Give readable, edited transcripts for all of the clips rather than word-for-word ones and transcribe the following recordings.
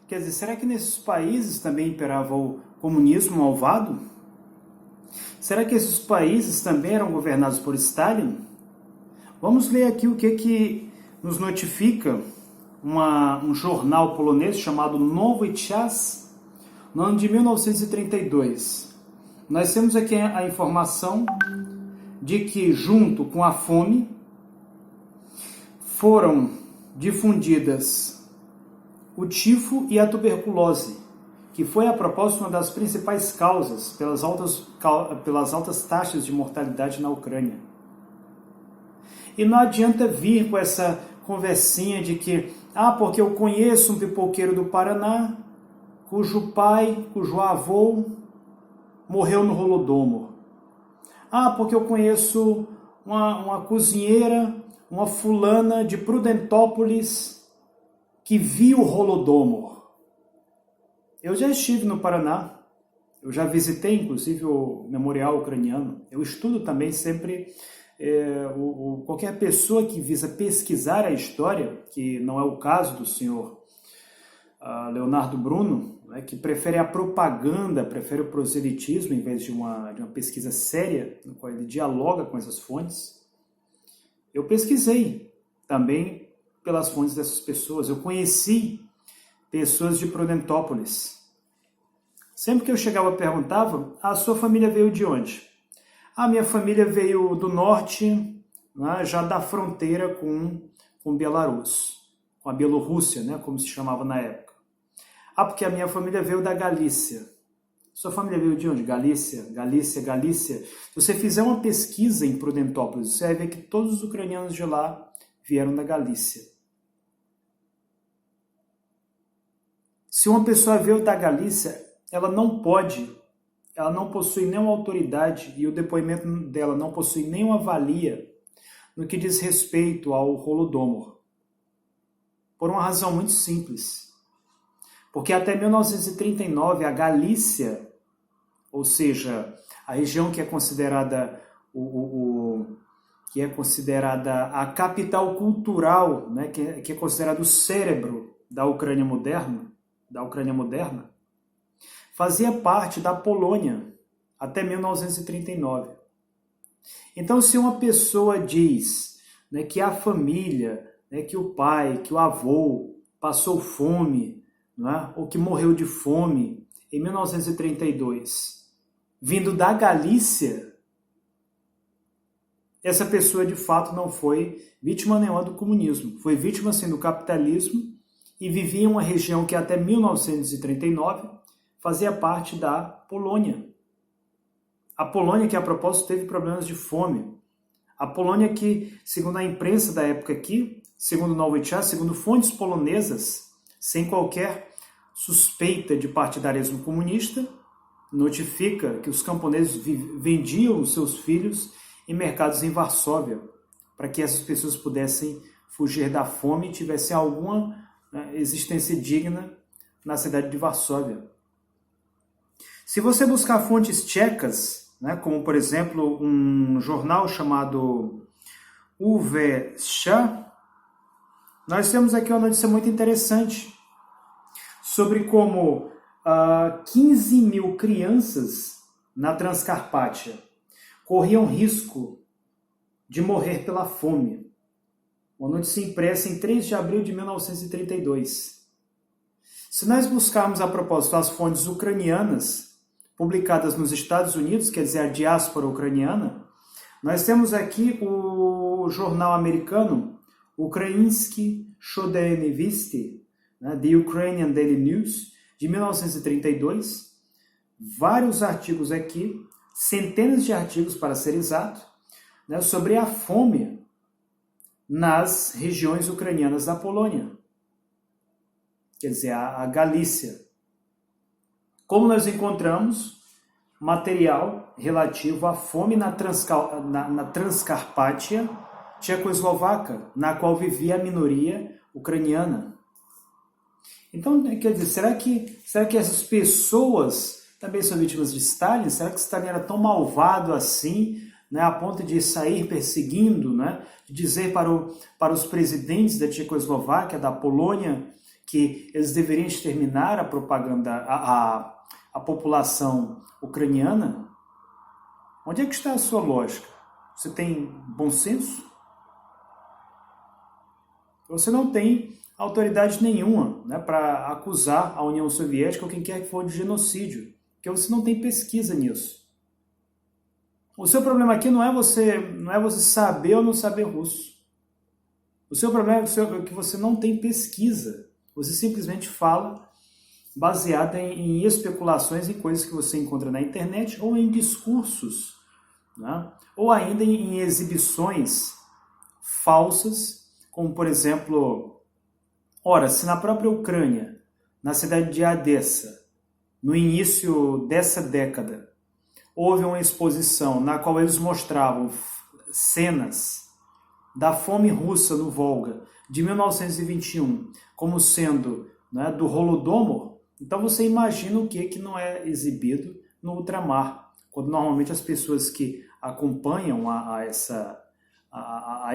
Quer dizer, será que nesses países também imperava o comunismo malvado? Será que esses países também eram governados por Stalin? Vamos ler aqui o que nos notifica um jornal polonês chamado Nowy Czas, no ano de 1932. Nós temos aqui a informação de que, junto com a fome, foram difundidas o tifo e a tuberculose, que foi, a propósito, uma das principais causas pelas altas taxas de mortalidade na Ucrânia. E não adianta vir com essa conversinha de que, porque eu conheço um pipoqueiro do Paraná, cujo pai, cujo avô morreu no Holodomor. Porque eu conheço uma cozinheira, uma fulana de Prudentópolis, que viu o Holodomor. Eu já estive no Paraná, eu já visitei inclusive o Memorial Ucraniano. Eu estudo também sempre qualquer pessoa que visa pesquisar a história, que não é o caso do senhor Leonardo Bruno, né, que prefere a propaganda, prefere o proselitismo em vez de uma pesquisa séria, no qual ele dialoga com essas fontes. Eu pesquisei também pelas fontes dessas pessoas. Eu conheci pessoas de Prudentópolis. Sempre que eu chegava e perguntava, a sua família veio de onde? A minha família veio do norte, né, já da fronteira com Belarus, com a Bielorrússia, né, como se chamava na época. Porque a minha família veio da Galícia. Sua família veio de onde? Galícia. Se você fizer uma pesquisa em Prudentópolis, você vai ver que todos os ucranianos de lá vieram da Galícia. Se uma pessoa veio da Galícia, ela não possui nenhuma autoridade e o depoimento dela não possui nenhuma valia no que diz respeito ao Holodomor. Por uma razão muito simples. Porque até 1939 a Galícia, ou seja, a região que é considerada a capital cultural, né, que é considerado o cérebro da Ucrânia moderna, fazia parte da Polônia até 1939. Então, se uma pessoa diz, né, que a família, né, que o pai, que o avô passou fome, né, ou que morreu de fome em 1932, vindo da Galícia, essa pessoa de fato não foi vítima nenhuma do comunismo, foi vítima sim do capitalismo e vivia em uma região que até 1939 fazia parte da Polônia. A Polônia que, a propósito, teve problemas de fome. A Polônia que, segundo a imprensa da época aqui, segundo Nowy Czas, segundo fontes polonesas, sem qualquer suspeita de partidarismo comunista, notifica que os camponeses vendiam os seus filhos em mercados em Varsóvia, para que essas pessoas pudessem fugir da fome e tivessem alguma existência digna na cidade de Varsóvia. Se você buscar fontes tchecas, né, como, por exemplo, um jornal chamado UVŠ, nós temos aqui uma notícia muito interessante sobre como 15 mil crianças na Transcarpátia corriam risco de morrer pela fome. Uma notícia impressa em 3 de abril de 1932. Se nós buscarmos, a propósito, as fontes ucranianas, publicadas nos Estados Unidos, quer dizer, a diáspora ucraniana, nós temos aqui o jornal americano Ukrainsky Shodeny Visty, né, The Ukrainian Daily News, de 1932. Vários artigos aqui, centenas de artigos para ser exato, né, sobre a fome nas regiões ucranianas da Polônia, quer dizer, a Galícia. Como nós encontramos material relativo à fome na Transcarpátia tchecoslovaca, na qual vivia a minoria ucraniana. Então, quer dizer, será que essas pessoas também são vítimas de Stalin? Será que Stalin era tão malvado assim, né, a ponto de sair perseguindo, né, de dizer para os presidentes da Tchecoslováquia, da Polônia, que eles deveriam exterminar a propaganda, a população ucraniana, onde é que está a sua lógica? Você tem bom senso? Você não tem autoridade nenhuma, né, para acusar a União Soviética ou quem quer que for de genocídio, porque você não tem pesquisa nisso. O seu problema aqui não é você saber ou não saber russo. O seu problema é que você não tem pesquisa. Você simplesmente fala baseada em especulações, em coisas que você encontra na internet ou em discursos, né? Ou ainda em exibições falsas, como por exemplo, ora, se na própria Ucrânia, na cidade de Odessa, no início dessa década, houve uma exposição na qual eles mostravam cenas da fome russa no Volga de 1921 como sendo, né, do Holodomor, então você imagina o que não é exibido no ultramar, quando normalmente as pessoas que acompanham a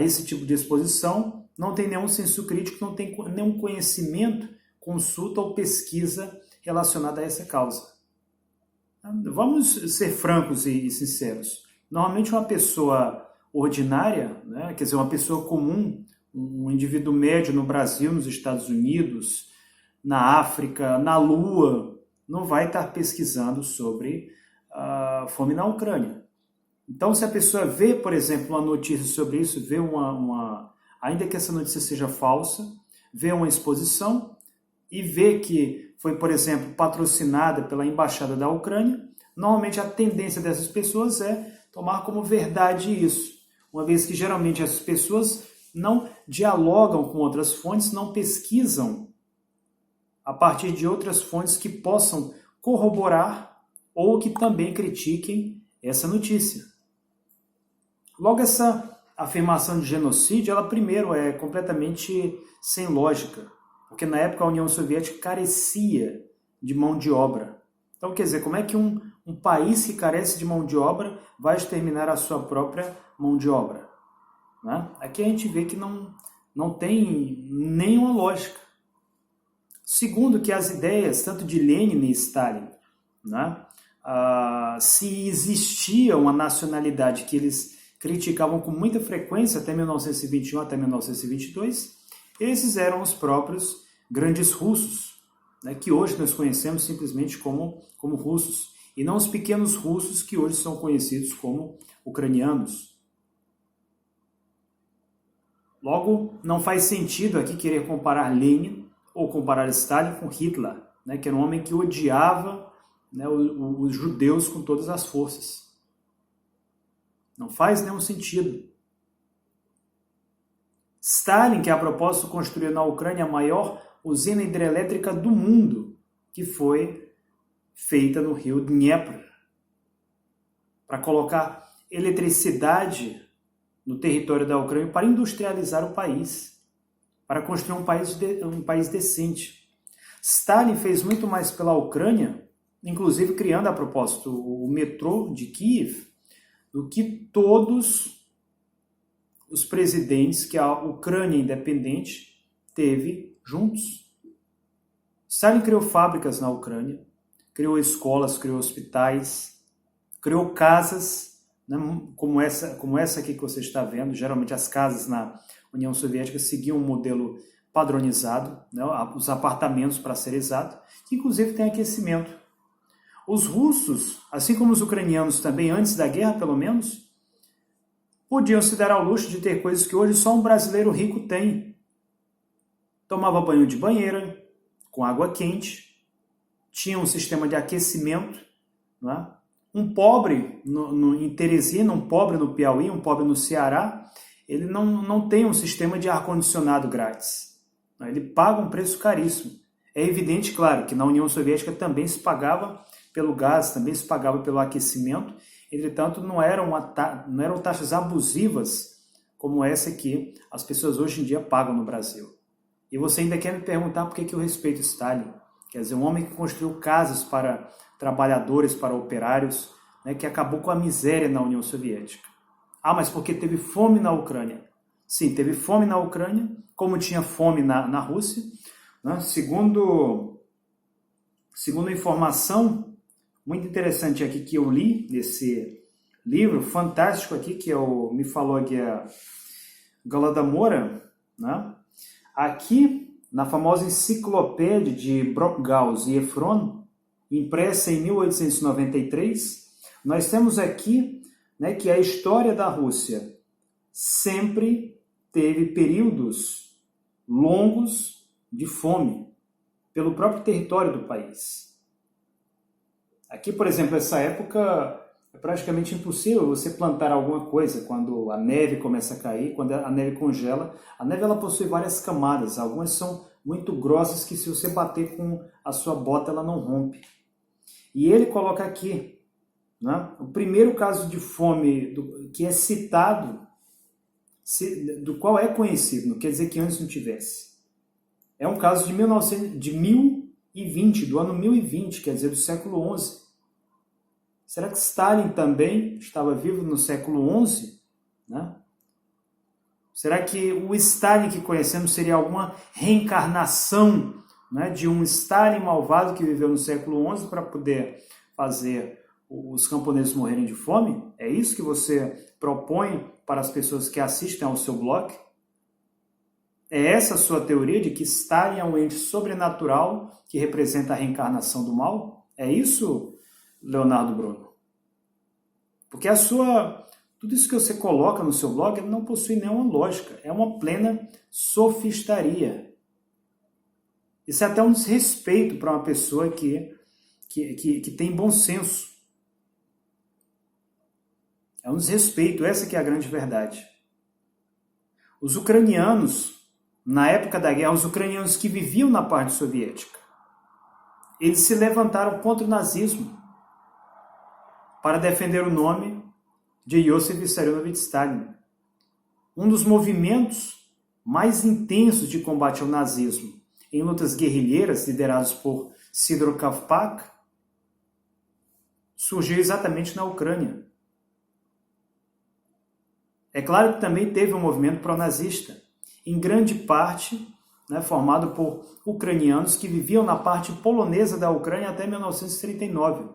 esse tipo de exposição não têm nenhum senso crítico, não têm nenhum conhecimento, consulta ou pesquisa relacionada a essa causa. Vamos ser francos e sinceros. Normalmente uma pessoa ordinária, né, quer dizer, uma pessoa comum, um indivíduo médio no Brasil, nos Estados Unidos, na África, na Lua, não vai estar pesquisando sobre a fome na Ucrânia. Então, se a pessoa vê, por exemplo, uma notícia sobre isso, vê ainda que essa notícia seja falsa, vê uma exposição e vê que foi, por exemplo, patrocinada pela Embaixada da Ucrânia, normalmente a tendência dessas pessoas é tomar como verdade isso, uma vez que geralmente essas pessoas não dialogam com outras fontes, não pesquisam a partir de outras fontes que possam corroborar ou que também critiquem essa notícia. Logo, essa afirmação de genocídio, ela primeiro é completamente sem lógica, porque na época a União Soviética carecia de mão de obra. Então, quer dizer, como é que um país que carece de mão de obra vai exterminar a sua própria mão de obra? Né? Aqui a gente vê que não tem nenhuma lógica. Segundo, que as ideias, tanto de Lenin e Stalin, né, se existia uma nacionalidade que eles criticavam com muita frequência até 1921, até 1922, esses eram os próprios grandes russos, né, que hoje nós conhecemos simplesmente como russos, e não os pequenos russos que hoje são conhecidos como ucranianos. Logo, não faz sentido aqui querer comparar Lenin ou comparar Stalin com Hitler, né, que era um homem que odiava, né, os judeus com todas as forças. Não faz nenhum sentido. Stalin, que a propósito construiu na Ucrânia a maior usina hidrelétrica do mundo, que foi feita no rio Dnieper, para colocar eletricidade no território da Ucrânia para industrializar o país, para construir um país decente. Stalin fez muito mais pela Ucrânia, inclusive criando a propósito o metrô de Kiev, do que todos os presidentes que a Ucrânia independente teve juntos. Stalin criou fábricas na Ucrânia, criou escolas, criou hospitais, criou casas, né, como essa aqui que você está vendo. Geralmente as casas na União Soviética seguiam um modelo padronizado, né, os apartamentos, para ser exato, que inclusive tem aquecimento. Os russos, assim como os ucranianos também, antes da guerra pelo menos, podiam se dar ao luxo de ter coisas que hoje só um brasileiro rico tem. Tomava banho de banheira, com água quente, tinha um sistema de aquecimento, né? Um pobre em Teresina, um pobre no Piauí, um pobre no Ceará, ele não tem um sistema de ar-condicionado grátis. Ele paga um preço caríssimo. É evidente, claro, que na União Soviética também se pagava pelo gás, também se pagava pelo aquecimento, entretanto não eram taxas abusivas como essa que as pessoas hoje em dia pagam no Brasil. E você ainda quer me perguntar por que eu respeito Stalin? Quer dizer, um homem que construiu casas para trabalhadores, para operários, né, que acabou com a miséria na União Soviética. Ah, mas porque teve fome na Ucrânia. Sim, teve fome na Ucrânia, como tinha fome na Rússia, né? Segundo informação muito interessante aqui que eu li nesse livro fantástico aqui, que é o Mifologia Galadamora, né? Aqui, na famosa enciclopédia de Brockhaus e Efron, impressa em 1893, nós temos aqui, né, que a história da Rússia sempre teve períodos longos de fome pelo próprio território do país. Aqui, por exemplo, essa época é praticamente impossível você plantar alguma coisa quando a neve começa a cair, quando a neve congela. A neve ela possui várias camadas, algumas são muito grossas que se você bater com a sua bota ela não rompe. E ele coloca aqui, né, o primeiro caso de fome que é citado, do qual é conhecido, não quer dizer que antes não tivesse. É um caso de 1020, do ano 1020, quer dizer, do século XI. Será que Stalin também estava vivo no século XI? Né? Será que o Stalin que conhecemos seria alguma reencarnação, né, de um Stalin malvado que viveu no século XI para poder fazer os camponeses morrerem de fome? É isso que você propõe para as pessoas que assistem ao seu blog? É essa a sua teoria de que Stalin é um ente sobrenatural que representa a reencarnação do mal? É isso, Leonardo Bruno? Porque tudo isso que você coloca no seu blog não possui nenhuma lógica. É uma plena sofistaria. Isso é até um desrespeito para uma pessoa que tem bom senso. É um desrespeito, essa que é a grande verdade. Os ucranianos, na época da guerra, os ucranianos que viviam na parte soviética, eles se levantaram contra o nazismo para defender o nome de Iosif Vissarionovich Stalin. Um dos movimentos mais intensos de combate ao nazismo em lutas guerrilheiras lideradas por Sidor Kavpak surgiu exatamente na Ucrânia. É claro que também teve um movimento pró-nazista, em grande parte, né, formado por ucranianos que viviam na parte polonesa da Ucrânia até 1939.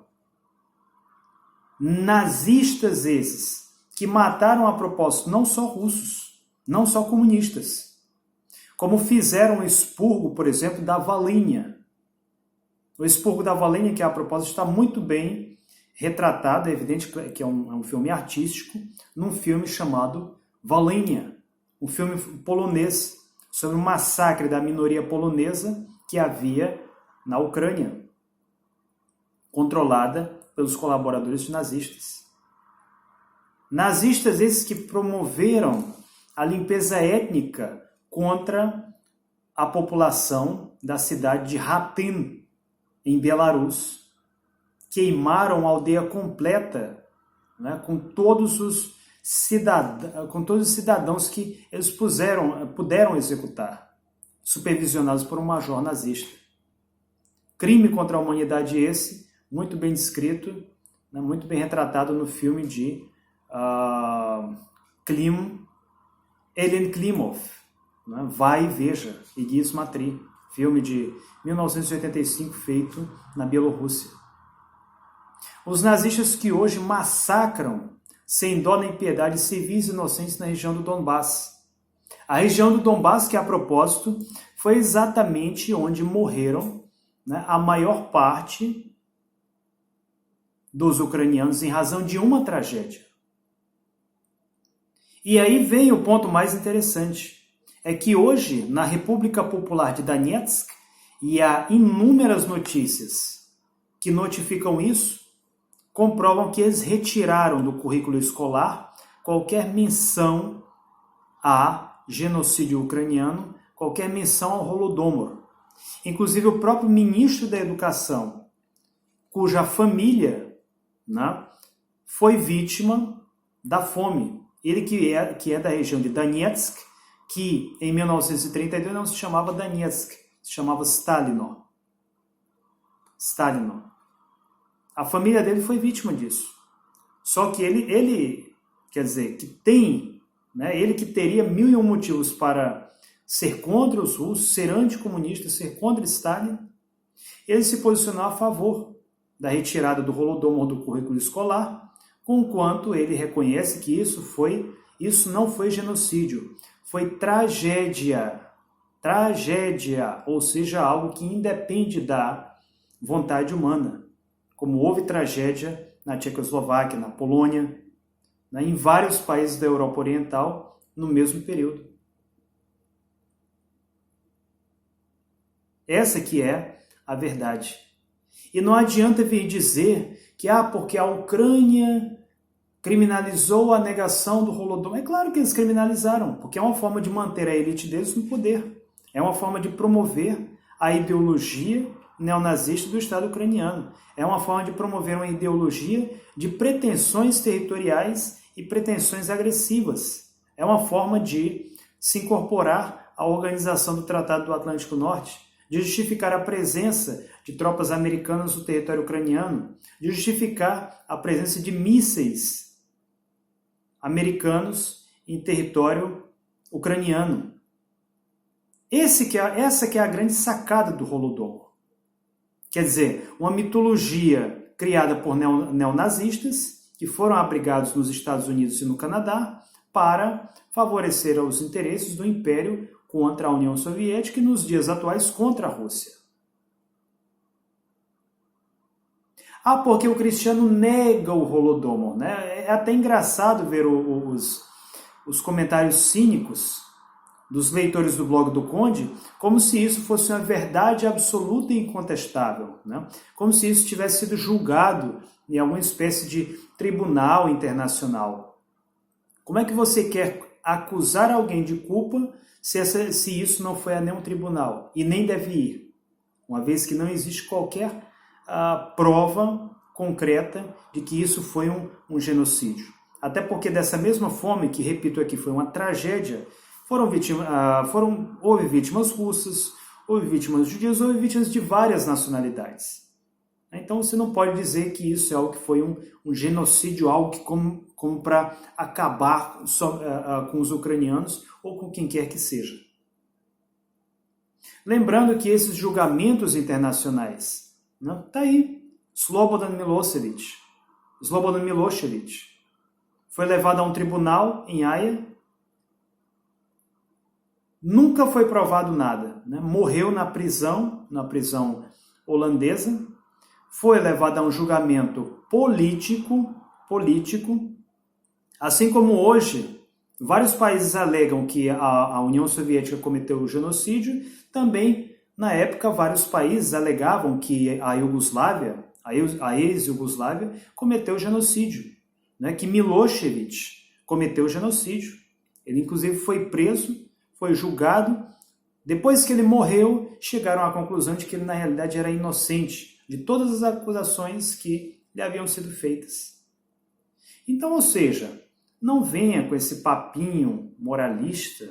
Nazistas esses, que mataram a propósito não só russos, não só comunistas, como fizeram o expurgo, por exemplo, da Volhynia. O expurgo da Volhynia, que a propósito está muito bem retratado, é evidente que é um filme artístico, num filme chamado Volhynia, um filme polonês sobre o massacre da minoria polonesa que havia na Ucrânia, controlada pelos colaboradores nazistas. Nazistas esses que promoveram a limpeza étnica contra a população da cidade de Ratin, em Belarus. Queimaram a aldeia completa, né, com todos os cidadãos que eles puderam executar, supervisionados por um major nazista. Crime contra a humanidade esse, muito bem descrito, né, muito bem retratado no filme de Elen Klimov, né, Vai e Veja, Iguia Smatry, filme de 1985 feito na Bielorrússia. Os nazistas que hoje massacram sem dó nem piedade civis inocentes na região do Donbass. A região do Donbass, que a propósito, foi exatamente onde morreram, né, a maior parte dos ucranianos em razão de uma tragédia. E aí vem o ponto mais interessante. É que hoje, na República Popular de Donetsk, e há inúmeras notícias que notificam isso, comprovam que eles retiraram do currículo escolar qualquer menção a genocídio ucraniano, qualquer menção ao Holodomor. Inclusive o próprio ministro da Educação, cuja família, né, foi vítima da fome. Ele que é da região de Donetsk, que em 1932 não se chamava Donetsk, se chamava Stalino. A família dele foi vítima disso. Só que ele quer dizer, que tem, né, ele que teria 1001 motivos para ser contra os russos, ser anticomunista, ser contra Stalin, ele se posicionou a favor da retirada do Holodomor do currículo escolar, conquanto ele reconhece que isso não foi genocídio, foi tragédia. Tragédia, ou seja, algo que independe da vontade humana, como houve tragédia na Tchecoslováquia, na Polônia, em vários países da Europa Oriental no mesmo período. Essa que é a verdade. E não adianta vir dizer que porque a Ucrânia criminalizou a negação do Holodomor. É claro que eles criminalizaram, porque é uma forma de manter a elite deles no poder. É uma forma de promover a ideologia neonazista do Estado ucraniano. É uma forma de promover uma ideologia de pretensões territoriais e pretensões agressivas. É uma forma de se incorporar à organização do Tratado do Atlântico Norte, de justificar a presença de tropas americanas no território ucraniano, de justificar a presença de mísseis americanos em território ucraniano. Essa que é a grande sacada do Holodomor. Quer dizer, uma mitologia criada por neonazistas que foram abrigados nos Estados Unidos e no Canadá para favorecer os interesses do Império contra a União Soviética e, nos dias atuais, contra a Rússia. Porque o Cristiano nega o Holodomor, né? É até engraçado ver os comentários cínicos dos leitores do blog do Conde, como se isso fosse uma verdade absoluta e incontestável, né? Como se isso tivesse sido julgado em alguma espécie de tribunal internacional. Como é que você quer acusar alguém de culpa se isso não foi a nenhum tribunal? E nem deve ir, uma vez que não existe qualquer prova concreta de que isso foi um genocídio. Até porque dessa mesma forma, que repito aqui, foi uma tragédia, houve vítimas russas, houve vítimas judias, houve vítimas de várias nacionalidades. Então você não pode dizer que isso é algo que foi um genocídio, algo que como para acabar com os ucranianos ou com quem quer que seja. Lembrando que esses julgamentos internacionais, né, tá aí, Slobodan Milošević foi levado a um tribunal em Haia, nunca foi provado nada, né? Morreu na prisão holandesa, foi levado a um julgamento político, assim como hoje vários países alegam que a União Soviética cometeu o genocídio, também na época vários países alegavam que a ex-Iugoslávia cometeu o genocídio, né? Que Milošević cometeu o genocídio. Ele inclusive foi preso, foi julgado. Depois que ele morreu, chegaram à conclusão de que ele na realidade era inocente de todas as acusações que lhe haviam sido feitas. Então, ou seja, não venha com esse papinho moralista,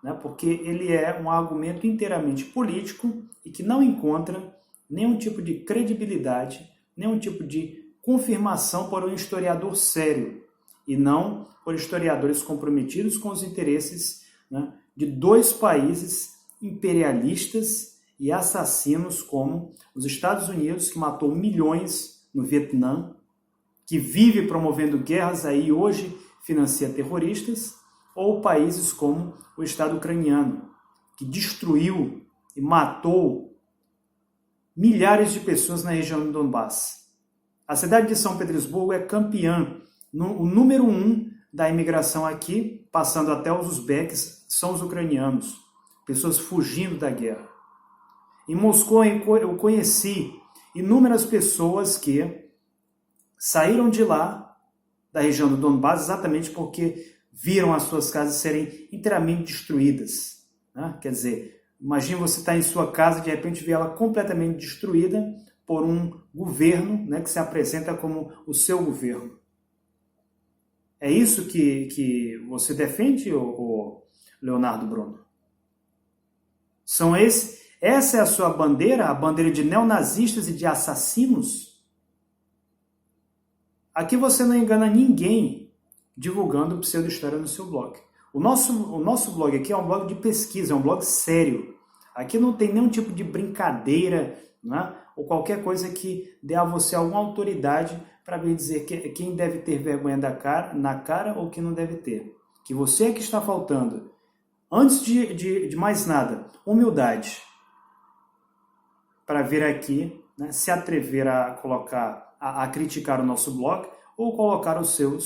né, porque ele é um argumento inteiramente político e que não encontra nenhum tipo de credibilidade, nenhum tipo de confirmação por um historiador sério, e não por historiadores comprometidos com os interesses, né, de dois países imperialistas e assassinos como os Estados Unidos, que matou milhões no Vietnã, que vive promovendo guerras aí e hoje financia terroristas, ou países como o Estado ucraniano, que destruiu e matou milhares de pessoas na região do Donbass. A cidade de São Petersburgo é campeã, o número 1 da imigração aqui, passando até os uzbeques, são os ucranianos, pessoas fugindo da guerra. Em Moscou eu conheci inúmeras pessoas que saíram de lá, da região do Donbass, exatamente porque viram as suas casas serem inteiramente destruídas, né? Quer dizer, imagine você estar em sua casa e de repente ver ela completamente destruída por um governo, né, que se apresenta como o seu governo. É isso que você defende, o Leonardo Bruno? Essa é a sua bandeira, a bandeira de neonazistas e de assassinos? Aqui você não engana ninguém divulgando pseudo-história no seu blog. O nosso blog aqui é um blog de pesquisa, é um blog sério. Aqui não tem nenhum tipo de brincadeira, né? Ou qualquer coisa que dê a você alguma autoridade para vir dizer quem deve ter vergonha na cara ou quem não deve ter. Que você é que está faltando. Antes de mais nada, humildade. Para vir aqui, né, se atrever a colocar, a criticar o nosso blog ou colocar o seu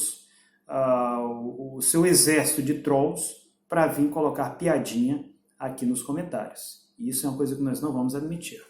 exército de trolls para vir colocar piadinha aqui nos comentários. Isso é uma coisa que nós não vamos admitir.